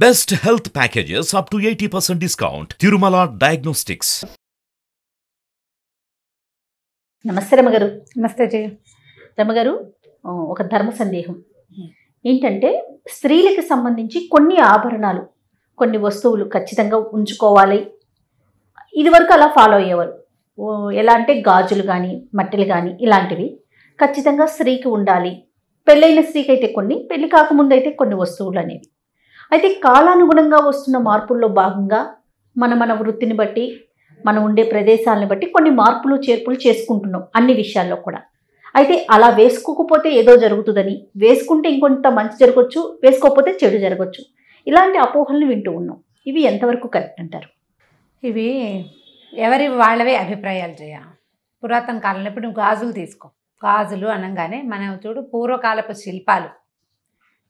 Best health packages up to 80% discount. Tirumala Diagnostics. నమస్తే రమగారు. నమస్తే జయ. రమగారు, ఒక ధర్మ సందేహం ఏంటంటే, స్త్రీలకు సంబంధించి కొన్ని ఆభరణాలు, కొన్ని వస్తువులు ఖచ్చితంగా ఉంచుకోవాలి. ఇదివరకు అలా ఫాలో అయ్యేవారు. ఎలా అంటే గాజులు కానీ, మట్టెలు కానీ ఇలాంటివి ఖచ్చితంగా స్త్రీకి ఉండాలి. పెళ్ళైన స్త్రీకి అయితే కొన్ని, పెళ్లి కాకముందు అయితే కొన్ని వస్తువులు అనేవి. అయితే కాలానుగుణంగా వస్తున్న మార్పుల్లో భాగంగా మన వృత్తిని బట్టి, మనం ఉండే ప్రదేశాలను బట్టి కొన్ని మార్పులు చేర్పులు చేసుకుంటున్నాం అన్ని విషయాల్లో కూడా. అయితే అలా వేసుకోకపోతే ఏదో జరుగుతుందని, వేసుకుంటే ఇంకొంత మంచి జరగవచ్చు, వేసుకోకపోతే చెడు జరగవచ్చు, ఇలాంటి అపోహలను వింటూ ఉన్నాం. ఇవి ఎంతవరకు కరెక్ట్ అంటారు? ఇవి ఎవరి వాళ్ళవే అభిప్రాయాలు జయ. పురాతన కాలంలో ఇప్పుడు నువ్వు గాజులు తీసుకో. గాజులు అనగానే మనం చూడు, పూర్వకాలపు శిల్పాలు,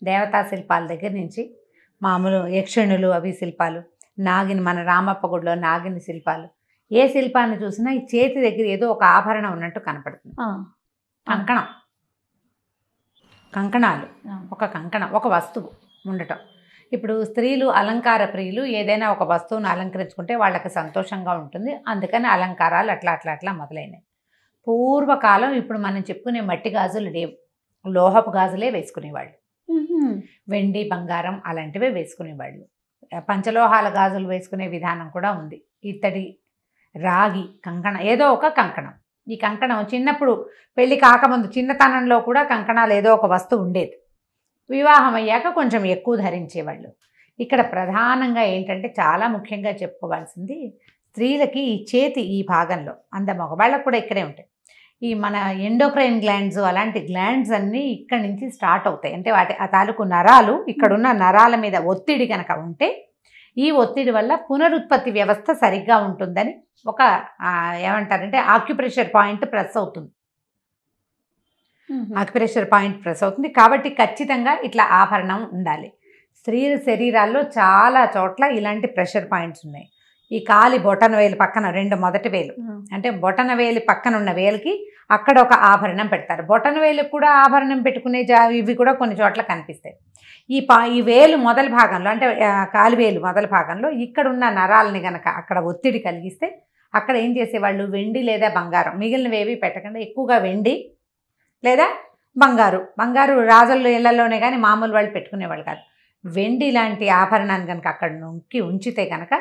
దేవతా శిల్పాల దగ్గర నుంచి మామూలు యక్షిణులు అవి శిల్పాలు, నాగిని, మన రామప్ప గుడిలో నాగిని శిల్పాలు, ఏ శిల్పాన్ని చూసినా ఈ చేతి దగ్గర ఏదో ఒక ఆభరణం ఉన్నట్టు కనపడుతుంది. కంకణం, కంకణాలు, ఒక కంకణం, ఒక వస్తువు ఉండటం. ఇప్పుడు స్త్రీలు అలంకార ప్రియులు, ఏదైనా ఒక వస్తువును అలంకరించుకుంటే వాళ్ళకి సంతోషంగా ఉంటుంది, అందుకని అలంకారాలు అట్లా మొదలైనవి. పూర్వకాలం ఇప్పుడు మనం చెప్పుకునే మట్టి గాజులు లేవు, లోహపు గాజులే వేసుకునేవాళ్ళు. వెండి, బంగారం అలాంటివే వేసుకునేవాళ్ళు. పంచలోహాల గాజులు వేసుకునే విధానం కూడా ఉంది. ఇత్తడి, రాగి కంకణం, ఏదో ఒక కంకణం. ఈ కంకణం చిన్నప్పుడు పెళ్ళి కాకముందు చిన్నతనంలో కూడా కంకణాలు ఏదో ఒక వస్తువు ఉండేది. వివాహం అయ్యాక కొంచెం ఎక్కువ ధరించేవాళ్ళు. ఇక్కడ ప్రధానంగా ఏంటంటే, చాలా ముఖ్యంగా చెప్పుకోవాల్సింది, స్త్రీలకి ఈ చేతి ఈ భాగంలో, మగవాళ్ళకు కూడా ఇక్కడే ఉంటాయి, ఈ మన ఎండోక్రైన్ గ్లాండ్స్, అలాంటి గ్లాండ్స్ అన్నీ ఇక్కడి నుంచి స్టార్ట్ అవుతాయి. అంటే ఆ తాలూకు నరాలు, ఇక్కడున్న నరాల మీద ఒత్తిడి కనుక ఉంటే, ఈ ఒత్తిడి వల్ల పునరుత్పత్తి వ్యవస్థ సరిగ్గా ఉంటుందని ఒక ఏమంటారంటే ఆక్యుప్రెషర్ పాయింట్ ప్రెస్ అవుతుంది. ఆక్యుప్రెషర్ పాయింట్ ప్రెస్ అవుతుంది కాబట్టి ఖచ్చితంగా ఇట్లా ఆభరణం ఉండాలి. స్త్రీ శరీరాల్లో చాలా చోట్ల ఇలాంటి ప్రెషర్ పాయింట్స్ ఉన్నాయి. ఈ కాలి బొటన వేలు పక్కన, రెండు మొదటి వేలు, అంటే బొటన వేలు పక్కన ఉన్న వేలుకి అక్కడ ఒక ఆభరణం పెడతారు. బొటన వేలుకి కూడా ఆభరణం పెట్టుకునే ఇవి కూడా కొన్ని చోట్ల కనిపిస్తాయి. ఈ వేలు మొదటి భాగంలో, అంటే కాలివేలు మొదటి భాగంలో ఇక్కడ ఉన్న నరాలని కనుక అక్కడ ఒత్తిడి కలిగిస్తే, అక్కడ ఏం చేసేవాళ్ళు, వెండి లేదా బంగారం, మిగిలినవేవి పెట్టకుండా ఎక్కువగా వెండి లేదా బంగారు రాజుల ఇళ్లలోనే కానీ మామూలు వాళ్ళు పెట్టుకునేవాళ్ళు కాదు. వెండి లాంటి ఆభరణాన్ని కనుక అక్కడ నొక్కి ఉంచితే కనుక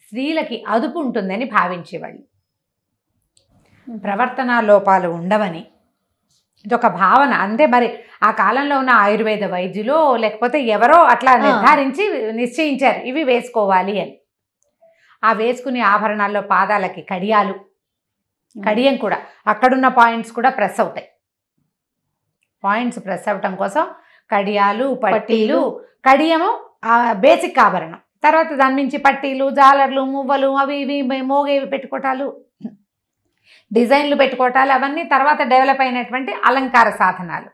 స్త్రీలకి అదుపు ఉంటుందని భావించేవాళ్ళు. ప్రవర్తన లోపాలు ఉండవని ఇదొక భావన. అంటే మరి ఆ కాలంలో ఉన్న ఆయుర్వేద వైద్యులు లేకపోతే ఎవరో అట్లా నిర్ధారించి నిశ్చయించారు ఇవి వేసుకోవాలి అని. ఆ వేసుకునే ఆభరణాల్లో పాదాలకి కడియాలు, కడియం కూడా, అక్కడున్న పాయింట్స్ కూడా ప్రెస్ అవుతాయి. పాయింట్స్ ప్రెస్ అవ్వటం కోసం కడియాలు, పట్టీలు, కడియము బేసిక్ ఆభరణం, తర్వాత దాని నుంచి పట్టీలు, జాలర్లు, మువ్వలు, అవి ఇవి మోగేవి పెట్టుకోవటాలు, డిజైన్లు పెట్టుకోవటాలు, అవన్నీ తర్వాత డెవలప్ అయినటువంటి అలంకార సాధనాలు.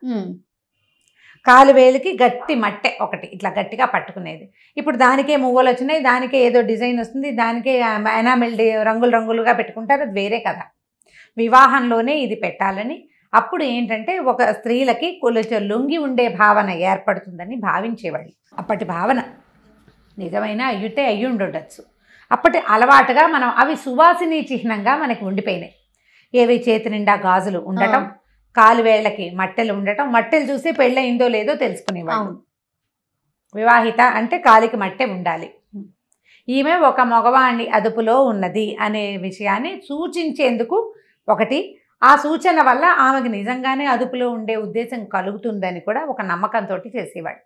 కాలువేలికి గట్టి మట్టె ఒకటి ఇట్లా గట్టిగా పట్టుకునేది. ఇప్పుడు దానికే మువ్వలు వచ్చినాయి, దానికే ఏదో డిజైన్ వస్తుంది, దానికే ఎనామిల్ రంగులుగా పెట్టుకుంటారు, అది వేరే కదా. వివాహంలోనే ఇది పెట్టాలని, అప్పుడు ఏంటంటే ఒక స్త్రీలకి కొంచెం లొంగి ఉండే భావన ఏర్పడుతుందని భావించేవాళ్ళు. అప్పటి భావన నిజమైన అయ్యి ఉండొచ్చు. అప్పటి అలవాటుగా మనం అవి సువాసిని చిహ్నంగా మనకి ఉండిపోయినాయి. ఏవి, చేతి నిండా గాజులు ఉండటం, కాలువేళ్లకి మట్టెలు ఉండటం, మట్టెలు చూసి పెళ్ళయిందో లేదో తెలుసుకునేవాళ్ళు. వివాహిత అంటే కాలికి మట్టె ఉండాలి, ఈమె ఒక మగవాణ్ణి అదుపులో ఉన్నది అనే విషయాన్ని సూచించేందుకు ఒకటి. ఆ సూచన వల్ల ఆమెకు నిజంగానే అదుపులో ఉండే ఉద్దేశం కలుగుతుందని కూడా ఒక నమ్మకంతో చేసేవాడు.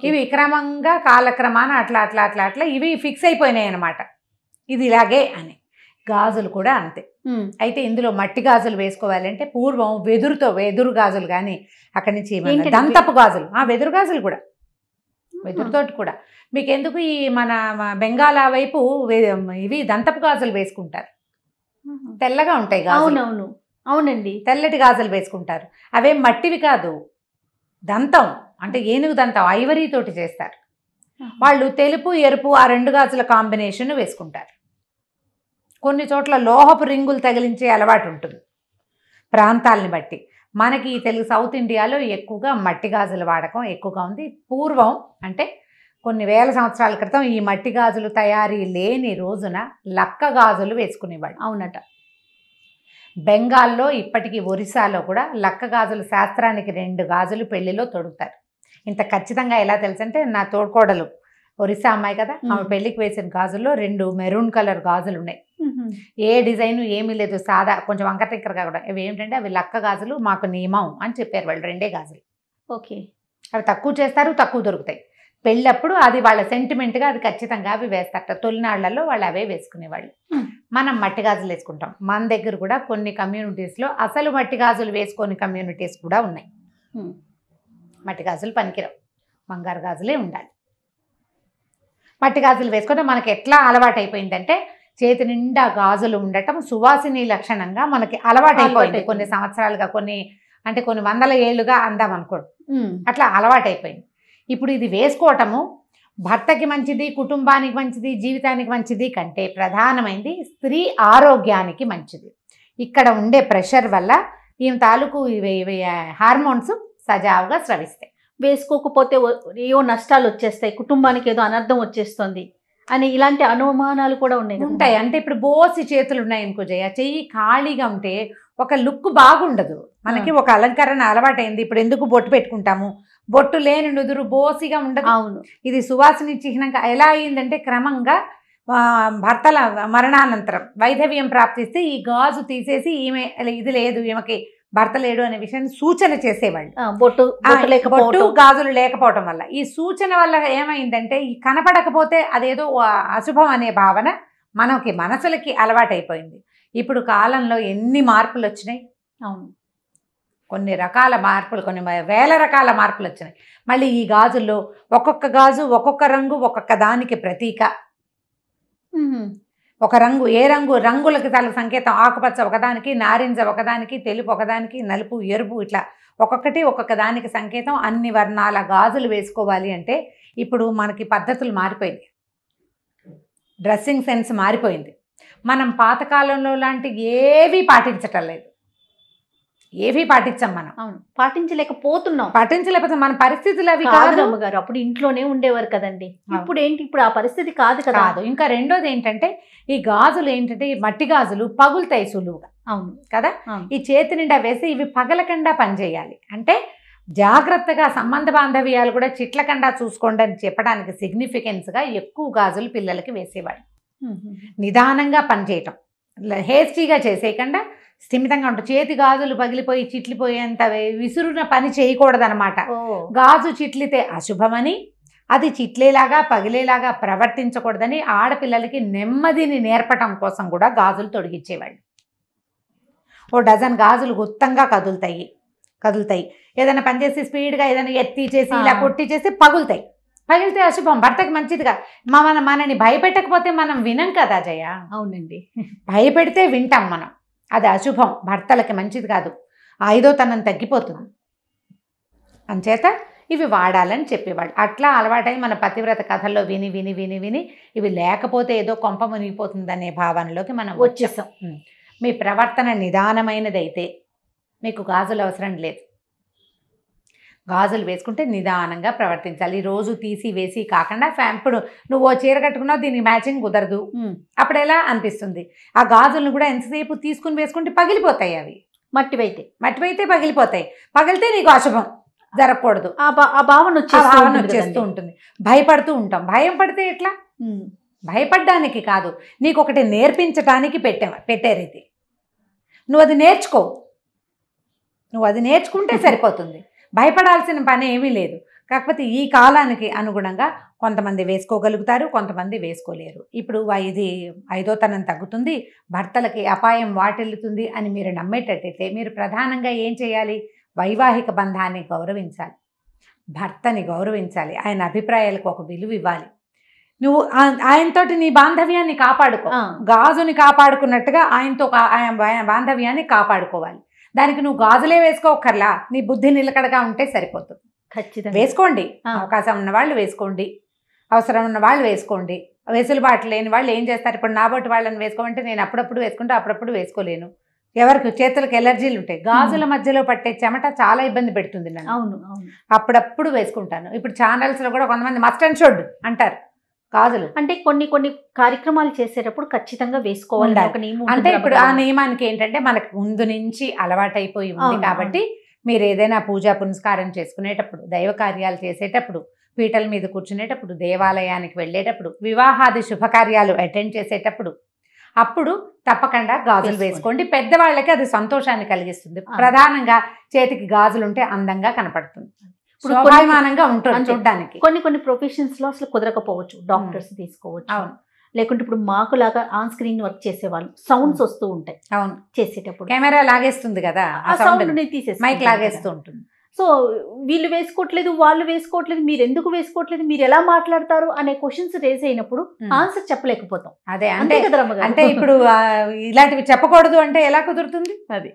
ఇవి క్రమంగా కాలక్రమాన అట్లా ఇవి ఫిక్స్ అయిపోయినాయి అన్నమాట, ఇది ఇలాగే అని. గాజులు కూడా అంతే. అయితే ఇందులో మట్టి గాజులు వేసుకోవాలంటే పూర్వం వెదురు గాజులు, కానీ అక్కడి నుంచి దంతపు గాజులు, వెదురు గాజులు కూడా, వెదురుతోటి కూడా. మీకు ఎందుకు ఈ మన బెంగాలా వైపు ఇవి దంతపు గాజులు వేసుకుంటారు, తెల్లగా ఉంటాయి గాజులు. అవునండి, తెల్లటి గాజులు వేసుకుంటారు. అవేం మట్టివి కాదు, దంతం, అంటే ఏనుగు దంతం, ఐవరీ తోటి చేస్తారు వాళ్ళు. తెలుపు, ఎరుపు ఆ రెండు గాజుల కాంబినేషన్ వేసుకుంటారు. కొన్ని చోట్ల లోహపు రింగులు తగిలించే అలవాటు ఉంటుంది ప్రాంతాలని బట్టి. మనకి తెలుగు సౌత్ ఇండియాలో ఎక్కువగా మట్టి గాజుల వాడకం ఎక్కువగా ఉంది. పూర్వం అంటే కొన్ని వేల సంవత్సరాల క్రితం ఈ మట్టి గాజులు తయారీ లేని రోజున లక్క గాజులు వేసుకునేవాడు. అవునట. బెంగాల్లో ఇప్పటికీ ఒరిస్సాలో కూడా లక్క గాజులు శాస్త్రానికి 2 గాజులు పెళ్లిలో తొడుగుతారు. ఇంత ఖచ్చితంగా ఎలా తెలుసంటే నా తోడుకోడలు ఒరిస్సా అమ్మాయి కదా, ఆమె పెళ్లికి వేసిన గాజుల్లో 2 మెరూన్ కలర్ గాజులు ఉన్నాయి. ఏ డిజైన్ ఏమీ లేదు, సాదా కొంచెం వంకటింకరగా కూడా. ఇవి ఏమిటంటే అవి లక్క గాజులు, మాకు నియమం అని చెప్పారు వాళ్ళు. 2 గాజులు. ఓకే. అవి తక్కువ చేస్తారు, తక్కువ దొరుకుతాయి. పెళ్ళప్పుడు అది వాళ్ళ సెంటిమెంట్గా అది ఖచ్చితంగా అవి వేస్తారట. తొలినాళ్లలో వాళ్ళు అవే వేసుకునేవాళ్ళు. మనం మట్టి గాజులు వేసుకుంటాం. మన దగ్గర కూడా కొన్ని కమ్యూనిటీస్లో అసలు మట్టి గాజులు వేసుకొని కమ్యూనిటీస్ కూడా ఉన్నాయి. మట్టి గాజులు పనికిరావు, బంగారు గాజులే ఉండాలి. మట్టి గాజులు వేసుకుంటే మనకి ఎట్లా అలవాటు అయిపోయిందంటే చేతి నిండా గాజులు ఉండటం సువాసిని లక్షణంగా మనకి అలవాటైపోయింది. కొన్ని సంవత్సరాలుగా, కొన్ని వందల ఏళ్ళుగా అందాం అనుకోండి, అట్లా అలవాటైపోయింది. ఇప్పుడు ఇది వేసుకోవటము భర్తకి మంచిది, కుటుంబానికి మంచిది, జీవితానికి మంచిది కంటే ప్రధానమైనది స్త్రీ ఆరోగ్యానికి మంచిది. ఇక్కడ ఉండే ప్రెషర్ వల్ల ఈమె తాలూకు ఇవి హార్మోన్స్ సజావుగా స్రవిస్తాయి. వేసుకోకపోతే ఏవో నష్టాలు వచ్చేస్తాయి, కుటుంబానికి ఏదో అనర్థం వచ్చేస్తుంది అని ఇలాంటి అనుమానాలు కూడా ఉంటాయి. అంటే ఇప్పుడు బోసి చేతులు ఉన్నాయి అనుకో జయ, చెయ్యి ఖాళీగా ఉంటే ఒక లుక్ బాగుండదు. మనకి ఒక అలంకరణ అలవాటైంది. ఇప్పుడు ఎందుకు బొట్టు పెట్టుకుంటాము, బొట్టు లేని నుదురు బోసిగా ఉండదు. అవును. ఇది సువాసిని చిహ్నంగా ఎలా అయిందంటే క్రమంగా భర్తల మరణానంతరం వైధవ్యం ప్రాప్తిస్తే ఈ గాజు తీసేసి ఈమె ఇది లేదు, ఈమెకి భర్త లేడు అనే విషయాన్ని సూచన చేసేవాళ్ళు. బొట్టు గాజులు లేకపోవటం వల్ల ఈ సూచన వల్ల ఏమైందంటే ఈ కనపడకపోతే అదేదో అశుభం అనే భావన మనకి మనసులకి అలవాటైపోయింది. ఇప్పుడు కాలంలో ఎన్ని మార్పులు వచ్చినాయి. అవును, కొన్ని రకాల మార్పులు, కొన్ని వేల రకాల మార్పులు వచ్చినాయి. మళ్ళీ ఈ గాజుల్లో ఒక్కొక్క గాజు ఒక్కొక్క రంగు, ఒక్కొక్క దానికి ప్రతీక. ఒక రంగు ఏ రంగు, రంగులకి తల సంకేతం. ఆకుపచ్చ ఒకదానికి, నారింజ ఒకదానికి, తెలుపు ఒకదానికి, నలుపు, ఎరుపు, ఇట్లా ఒక్కొక్కటి ఒక్కొక్క దానికి సంకేతం. అన్ని వర్ణాల గాజులు వేసుకోవాలి అంటే ఇప్పుడు మనకి పద్ధతులు మారిపోయింది, డ్రెస్సింగ్ సెన్స్ మారిపోయింది. మనం పాతకాలంలో లాంటి ఏవీ పాటించటం లేదు, ఏవీ పాటించాం మనం. అవును, పాటించలేకపోతే మన పరిస్థితులు అవి కాదు. అమ్మగారు అప్పుడు ఇంట్లోనే ఉండేవారు కదండి. ఇప్పుడు ఏంటి, ఇప్పుడు ఆ పరిస్థితి కాదు కదా. ఇంకా రెండోది ఏంటంటే ఈ గాజులు ఏంటంటే ఈ మట్టి గాజులు పగులుతాయి సులువుగా. అవును కదా. ఈ చేతి నిండా వేసి ఇవి పగలకుండా పనిచేయాలి అంటే జాగ్రత్తగా సంబంధ బాంధవ్యాలు కూడా చిట్లకుండా చూసుకోండి అని చెప్పడానికి సిగ్నిఫికెన్స్గా ఎక్కువ గాజులు పిల్లలకి వేసేవాడు. నిదానంగా పనిచేయటం, హేస్టీగా చేసేయకుండా స్థిమితంగా ఉంటుంది. చేతి గాజులు పగిలిపోయి చిట్లిపోయేంత విసురున పని చేయకూడదనమాట. గాజు చిట్లితే అశుభమని, అది చిట్లేలాగా పగిలేలాగా ప్రవర్తించకూడదని ఆడపిల్లలకి నెమ్మదిని నేర్పటం కోసం కూడా గాజులు తొడిగించేవాళ్ళు. ఓ డజన్ గాజులు గుత్తంగా కదులుతాయి. ఏదైనా పనిచేసి స్పీడ్గా ఏదైనా ఎత్తి చేసి ఇలా కొట్టి చేసి పగులుతాయి. పగిలితే అశుభం, భర్తకి మంచిదిగా. మనని భయపెట్టకపోతే మనం వినం కదా జయ. అవునండి, భయపెడితే వింటాం మనం. అది అశుభం, భర్తలకి మంచిది కాదు, ఐదోతనం తగ్గిపోతుంది. అంచేత ఇవి వాడాలని చెప్పేవాళ్ళు. అట్లా అలవాటై మన పతివ్రత కథల్లో విని విని విని విని ఇవి లేకపోతే ఏదో కొంప మునిగిపోతుందనే భావనలోకి మనం వచ్చేసాం. మీ ప్రవర్తన నిదానమైనదైతే మీకు గాజులు అవసరం లేదు. గాజులు వేసుకుంటే నిదానంగా ప్రవర్తించాలి. రోజు తీసి వేసి కాకుండా ఇప్పుడు నువ్వు ఓ చీర కట్టుకున్నావు, దీనికి మ్యాచింగ్ కుదరదు, అప్పుడు ఎలా అనిపిస్తుంది? ఆ గాజులను కూడా ఎంతసేపు తీసుకుని వేసుకుంటే పగిలిపోతాయి. అవి మట్టివైతే పగిలిపోతాయి. పగిలితే నీకు అశుభం, జరగకూడదు. ఆ భావన వచ్చేస్తూ ఉంటుంది. భయపడుతూ ఉంటాం. భయం పడితే ఎట్లా? భయపడ్డానికి కాదు, నీకు ఒకటి నేర్పించడానికి పెట్టారు ఇది. నువ్వు అది నేర్చుకో, నువ్వు అది నేర్చుకుంటే సరిపోతుంది. భయపడాల్సిన పని ఏమీ లేదు. కాకపోతే ఈ కాలానికి అనుగుణంగా కొంతమంది వేసుకోగలుగుతారు, కొంతమంది వేసుకోలేరు. ఇప్పుడు ఇది ఐదోతనం తగ్గుతుంది, భర్తలకి అపాయం వాటిల్లుతుంది అని మీరు నమ్మేటట్టయితే మీరు ప్రధానంగా ఏం చేయాలి? వైవాహిక బంధాన్ని గౌరవించాలి, భర్తని గౌరవించాలి, ఆయన అభిప్రాయాలకు ఒక విలువ ఇవ్వాలి. నువ్వు ఆయనతోటి నీ బాంధవ్యాన్ని కాపాడుకో, గాజుని కాపాడుకున్నట్టుగా ఆయనతో బాంధవ్యాన్ని కాపాడుకోవాలి. దానికి నువ్వు గాజులే వేసుకోకర్లా, నీ బుద్ధి నిలకడగా ఉంటే సరిపోతుంది. ఖచ్చితంగా వేసుకోండి, అవకాశం ఉన్న వాళ్ళు వేసుకోండి, అవసరం ఉన్న వాళ్ళు వేసుకోండి. వెసులుబాటు లేని వాళ్ళు ఏం చేస్తారు? ఇప్పుడు నాబోటి వాళ్ళని వేసుకోమంటే నేను అప్పుడప్పుడు వేసుకుంటే అప్పుడప్పుడు వేసుకోలేను. ఎవరికి చేతులకు ఎలర్జీలు ఉంటాయి, గాజుల మధ్యలో పట్టే చెమట చాలా ఇబ్బంది పెడుతుంది నన్ను. అవును అవును. అప్పుడప్పుడు వేసుకుంటాను. ఇప్పుడు ఛానల్స్లో కూడా కొంతమంది మస్ట్ అండ్ షుడ్ అంటారు గాజులు. అంటే కొన్ని కొన్ని కార్యక్రమాలు చేసేటప్పుడు ఖచ్చితంగా వేసుకోవాలి ఉండాలి. ఒక నియమం అంటే ఉంటుంది ఇప్పుడు ఆ రమగారు. నియమానికి ఏంటంటే మనకు ముందు నుంచి అలవాటైపోయి ఉంది అవును, కాబట్టి మీరు ఏదైనా పూజా పునస్కారం చేసుకునేటప్పుడు, దైవ కార్యాలు చేసేటప్పుడు, పీటల మీద కూర్చునేటప్పుడు, దేవాలయానికి వెళ్ళేటప్పుడు, వివాహాది శుభకార్యాలు అటెండ్ చేసేటప్పుడు అప్పుడు తప్పకుండా గాజులు వేసుకోండి. పెద్దవాళ్ళకి అది సంతోషాన్ని కలిగిస్తుంది. ప్రధానంగా చేతికి గాజులు ఉంటే అందంగా కనపడుతుంది, శోభాయమానంగా ఉంటుంది చూడడానికి. కొన్ని కొన్ని ప్రొఫెషన్స్ లో అసలు కుదరకపోవచ్చు, డాక్టర్స్ తీసుకోవచ్చు. అవును, లేకుంటే ఇప్పుడు మాకు లాగా ఆన్ స్క్రీన్ వర్క్ చేసేవాళ్ళు సౌండ్స్ వస్తూ ఉంటాయి అవును, చేసేటప్పుడు, కెమెరా లాగేస్తుంది కదా, ఆ సౌండ్ ని తీసేసి మైక్ లాగేస్తూ ఉంటుంది. సో వీళ్ళు వేసుకోవట్లేదు, వాళ్ళు వేసుకోవట్లేదు, మీరు ఎందుకు వేసుకోవట్లేదు, మీరు ఎలా మాట్లాడతారు అనే క్వశ్చన్స్ రేజ్ అయినప్పుడు ఆన్సర్ చెప్పలేకపోతాం. అదే అంతే అంటే కదా రమ్మగారు? అంటే ఇప్పుడు ఇలాంటివి చెప్పకూడదు అంటే ఎలా కుదురుతుంది? అది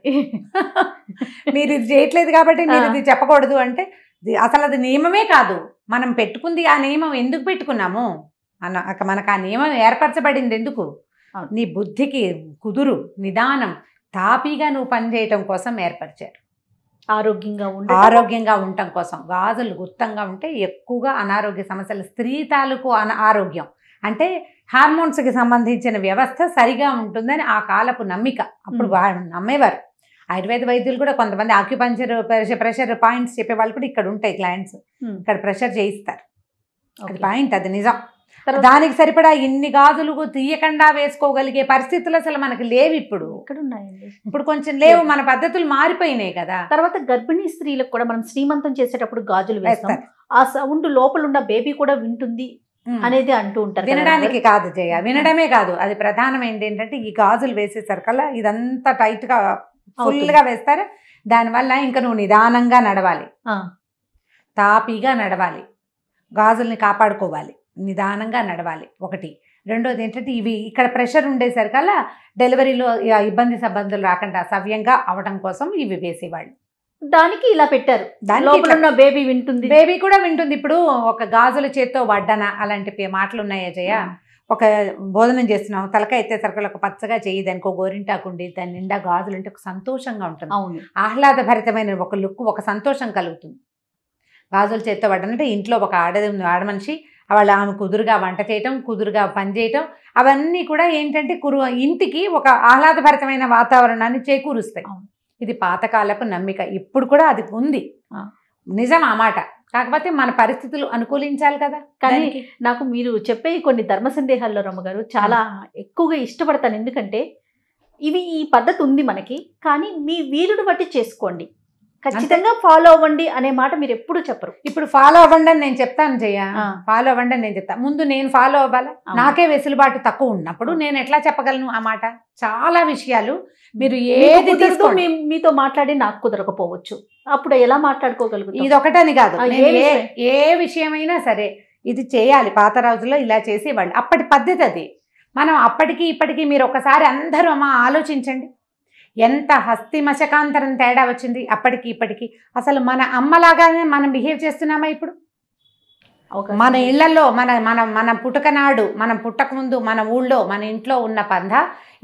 మీరు ఇది చేయట్లేదు కాబట్టి మీరు ఇది చెప్పకూడదు అంటే అసలు అది నియమమే కాదు. మనం పెట్టుకుంది ఆ నియమం ఎందుకు పెట్టుకున్నాము? మనకు ఆ నియమం ఏర్పరచబడింది ఎందుకు? నీ బుద్ధికి కుదురు, నిదానం, తాపీగా నువ్వు పనిచేయటం కోసం ఏర్పరిచారు. ఆరోగ్యంగా ఉండటం కోసం. గాజులు గుర్తంగా ఉంటే ఎక్కువగా అనారోగ్య సమస్యలు, స్త్రీ తాలూకు ఆరోగ్యం అంటే హార్మోన్స్కి సంబంధించిన వ్యవస్థ సరిగా ఉంటుందని ఆ కాలపు నమ్మిక. అప్పుడు నమ్మేవారు. ఆయుర్వేద వైద్యులు కూడా కొంతమంది ఆక్యుపంచర్ ప్రెషర్ పాయింట్స్ చెప్పే వాళ్ళు కూడా ఇక్కడ ఉంటాయి క్లయింట్స్, ఇక్కడ ప్రెషర్ చేయిస్తారు. అది పాయింట్, అది నిజం. దానికి సరిపడా ఇన్ని గాజులు తీయకుండా వేసుకోగలిగే పరిస్థితులు అసలు మనకి లేవు ఇప్పుడు. ఇప్పుడు కొంచెం లేవు, మన పద్ధతులు మారిపోయినాయి కదా. తర్వాత గర్భిణీ స్త్రీలకు కూడా మనం శ్రీమంతం చేసేటప్పుడు గాజులు వేస్తాం, ఆ సౌండ్ లోపల ఉన్న బేబీ కూడా వింటుంది అనేది అంటూ ఉంటారు. వినడానికి కాదు జయ, వినడమే కాదు, అది ప్రధానమైనది ఏంటంటే ఈ గాజులు వేసేసరికల్లా ఇదంతా టైట్ గా ఫుల్ గా వేస్తారు. దానివల్ల ఇంకా నువ్వు నిదానంగా నడవాలి, తాపీగా నడవాలి, గాజుల్ని కాపాడుకోవాలి, నిదానంగా నడవాలి. ఒకటి. రెండోది ఏంటంటే ఇవి ఇక్కడ ప్రెషర్ ఉండేసరికల్లా డెలివరీలో ఇబ్బంది సంబంధాలు రాకుండా సవ్యంగా అవడం కోసం ఇవి వేసేవాళ్ళు. దానికి ఇలా పెట్టారు, లోపల బేబీ వింటుంది, బేబీ కూడా వింటుంది. ఇప్పుడు ఒక గాజుల చేత్తో వడ్డన అలాంటి మాటలు ఉన్నాయా జయ? ఒక భోజనం చేస్తున్నాం, తలకాయ ఎత్తేసరికి ఒక పచ్చగా చేయి, దానికి ఒక గోరింటాకుండి, దాని నిండా గాజులు అంటే ఒక సంతోషంగా ఉంటుంది. అవును, ఆహ్లాదభరితమైన ఒక లుక్, ఒక సంతోషం కలుగుతుంది. గాజుల చేత్తో వడ్డనంటే ఇంట్లో ఒక ఆడమనిషి ఆమె కుదురుగా వంట చేయటం, కుదురుగా పని చేయటం, అవన్నీ కూడా ఏంటంటే ఇంటికి ఒక ఆహ్లాదభరితమైన వాతావరణాన్ని చేకూరుస్తాయి. ఇది పాతకాలపు నమ్మిక, ఇప్పుడు కూడా అది ఉంది, నిజం ఆ మాట. కాకపోతే మన పరిస్థితులు అనుకూలించాలి కదా. కానీ నాకు మీరు చెప్పే కొన్ని ధర్మ సందేహాల్లో రమ్మగారు చాలా ఎక్కువగా ఇష్టపడతాను. ఎందుకంటే ఈ పద్ధతి ఉంది మనకి, కానీ మీ వీలుని బట్టి చేసుకోండి, ఖచ్చితంగా ఫాలో అవ్వండి అనే మాట మీరు ఎప్పుడు చెప్పరు. ఇప్పుడు ఫాలో అవ్వండి అని నేను చెప్తాను జయ, ఫాలో అవ్వండి అని నేను చెప్తాను. ముందు నేను ఫాలో అవ్వాలా? నాకే వెసులుబాటు తక్కువ ఉన్నప్పుడు నేను ఎట్లా చెప్పగలను ఆ మాట? చాలా విషయాలు మీరు ఏది మీతో మాట్లాడి నాకు కుదరకపోవచ్చు, అప్పుడు ఎలా మాట్లాడుకోగలుగుతాం? ఇది ఒకటని కాదు, ఏ విషయమైనా సరే ఇది చేయాలి. పాత రోజుల్లో ఇలా చేసేవాళ్ళు, అప్పటి పద్ధతి అది. మనం అప్పటికి ఇప్పటికీ మీరు ఒకసారి అందరూ ఆలోచించండి, ఎంత హస్తి మశకాంతరం తేడా వచ్చింది అప్పటికి ఇప్పటికి. అసలు మన అమ్మలాగానే మనం బిహేవ్ చేస్తున్నామా ఇప్పుడు? మన ఇళ్లలో మన పుట్టుకనాడు, మనం పుట్టకముందు మన ఊళ్ళో మన ఇంట్లో ఉన్న పంద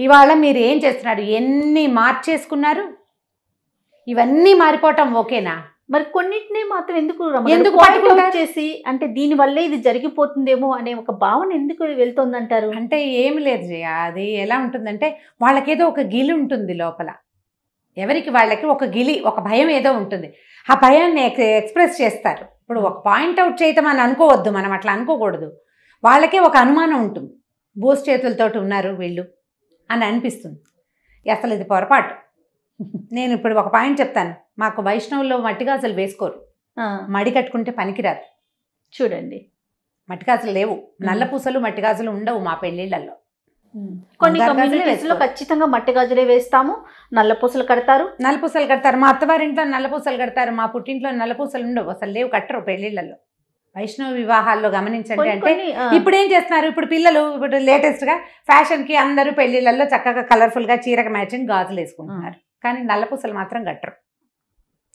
ఇవాళ మీరు ఏం చేస్తున్నారు, ఎన్ని మార్చేసుకున్నారు? ఇవన్నీ మారిపోవటం ఓకేనా? మరి కొన్నిటిని మాత్రం ఎందుకు పట్టుకుంటారు చేసి, అంటే దీని వల్లే ఇది జరిగిపోతుందేమో అనే ఒక భావన ఎందుకు వెళ్తుందంటారు? అంటే ఏమి లేదు జయ, అది ఎలా ఉంటుందంటే వాళ్ళకేదో ఒక గిలి ఉంటుంది లోపల, ఎవరికి వాళ్ళకి ఒక గిలి, ఒక భయం ఏదో ఉంటుంది. ఆ భయాన్ని ఎక్స్ప్రెస్ చేస్తారు. ఇప్పుడు ఒక పాయింట్అవుట్ చేయటం అని అనుకోవద్దు, మనం అట్లా అనుకోకూడదు. వాళ్ళకే ఒక అనుమానం ఉంటుంది, బోస్ చేతులతోటి ఉన్నారు వీళ్ళు అని అనిపిస్తుంది. అసలు ఇది పొరపాటు. నేను ఇప్పుడు ఒక పాయింట్ చెప్తాను, మాకు వైష్ణవుల్లో మట్టిగాజులు వేసుకోరు, మడి కట్టుకుంటే పనికిరాదు. చూడండి, మట్టిగాజులు లేవు, నల్ల పూసలు మట్టిగాజులు ఉండవు మా పెళ్లిళ్లలో. కొన్ని కమ్యూనిటీస్ లో ఖచ్చితంగా మట్టి గాజులే వేస్తాము, నల్ల పూసలు కడతారు. మా అత్తవారింట్లో నల్ల పూసలు కడతారు, మా పుట్టింట్లో నల్ల పూసలు ఉండవు, అసలు లేవు, కట్టరు పెళ్లిళ్లలో. వైష్ణవ వివాహాల్లో గమనించండి. అంటే ఇప్పుడు ఏం చేస్తున్నారు, ఇప్పుడు పిల్లలు ఇప్పుడు లేటెస్ట్ గా ఫ్యాషన్ కి అందరూ పెళ్లిళ్లలో చక్కగా కలర్ఫుల్ గా చీరకు మ్యాచింగ్ గాజులు వేసుకుంటున్నారు, కానీ నల్ల పూసలు మాత్రం కట్టరు.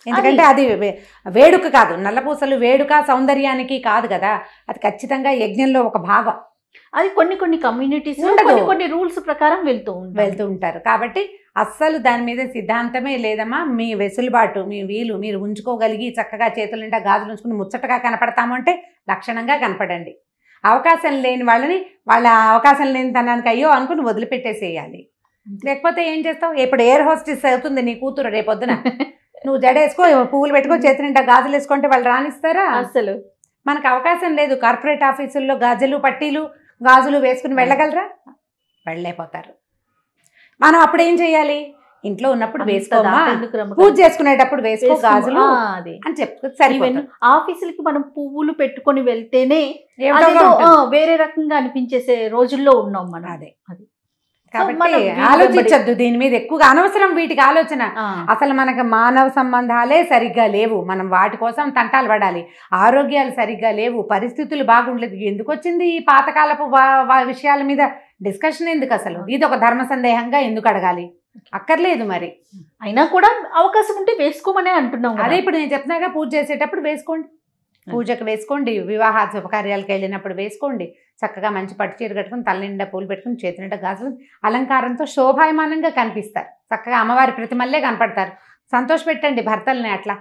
ఎందుకంటే అది వేడుక కాదు, నల్ల పూసలు వేడుక సౌందర్యానికి కాదు కదా, అది ఖచ్చితంగా యజ్ఞంలో ఒక భాగం. అది కొన్ని కమ్యూనిటీస్ కొన్ని రూల్స్ ప్రకారం వెళ్తూ ఉంటారు. కాబట్టి అస్సలు దాని మీద సిద్ధాంతమే లేదమ్మా. మీ వెసులుబాటు, మీ వీలు, మీరు ఉంచుకోగలిగి చక్కగా చేతుల నిండా గాజులు ఉంచుకుని ముచ్చటగా కనపడతాము అంటే లక్షణంగా కనపడండి. అవకాశం లేని వాళ్ళని వాళ్ళ అవకాశం లేని తనానికి అయ్యో అనుకుని వదిలిపెట్టేసేయాలి. లేకపోతే ఏం చేస్తావు? ఇప్పుడు ఎయిర్ హోస్టెస్ అవుతుంది నీ కూతురు రేపొద్దున, నువ్వు జడేసుకో, పువ్వులు పెట్టుకో, చేతి నిండా గాజులు వేసుకుంటే వాళ్ళు రానిస్తారా? అసలు మనకు అవకాశం లేదు. కార్పొరేట్ ఆఫీసుల్లో గాజులు పట్టీలు గాజులు వేసుకుని వెళ్ళగలరా? వెళ్ళలేకపోతారు. మనం అప్పుడు ఏం చేయాలి? ఇంట్లో ఉన్నప్పుడు వేసుకోమా, పూజ చేసుకునేటప్పుడు వేసుకో గాజులు అని చెప్తే సరిపోతుంది. ఆఫీసులకి మనం పువ్వులు పెట్టుకొని వెళ్తేనే వేరే రకంగా అనిపించేసే రోజుల్లో ఉన్నాం మనం. అదే కాబట్టి ఆలోచించద్దు దీని మీద ఎక్కువగా, అనవసరం వీటికి ఆలోచన. అసలు మనకు మానవ సంబంధాలే సరిగ్గా లేవు, మనం వాటి కోసం తంటాలు పడాలి. ఆరోగ్యాలు సరిగ్గా లేవు, పరిస్థితులు బాగుండలేదు. ఎందుకు వచ్చింది ఈ పాతకాలపు విషయాల మీద డిస్కషన్? ఎందుకు అసలు? ఇది ఒక ధర్మ సందేహంగా ఎందుకు అడగాలి? అక్కర్లేదు. మరి అయినా కూడా అవకాశం ఉంటే వేసుకోమనే అంటున్నాం. అదే ఇప్పుడు నేను చెప్తున్నాగా, పూజ చేసేటప్పుడు వేసుకోండి, పూజకు వేసుకోండి, వివాహ శుభకార్యాలకు వెళ్ళినప్పుడు వేసుకోండి. చక్కగా మంచి పట్టు చీర కట్టుకుని తల నిండా పూలు పెట్టుకుని చేతి నిండా గాజులు అలంకారంతో శోభాయమానంగా కనిపిస్తారు. చక్కగా అమ్మవారి ప్రతిమల్లే కనపడతారు. సంతోష పెట్టండి భర్తల్ని అట్లా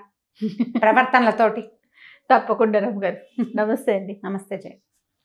ప్రవర్తనలతోటి. తప్పకుండా రమ్మ గారు. నమస్తే అండి. నమస్తే జయ.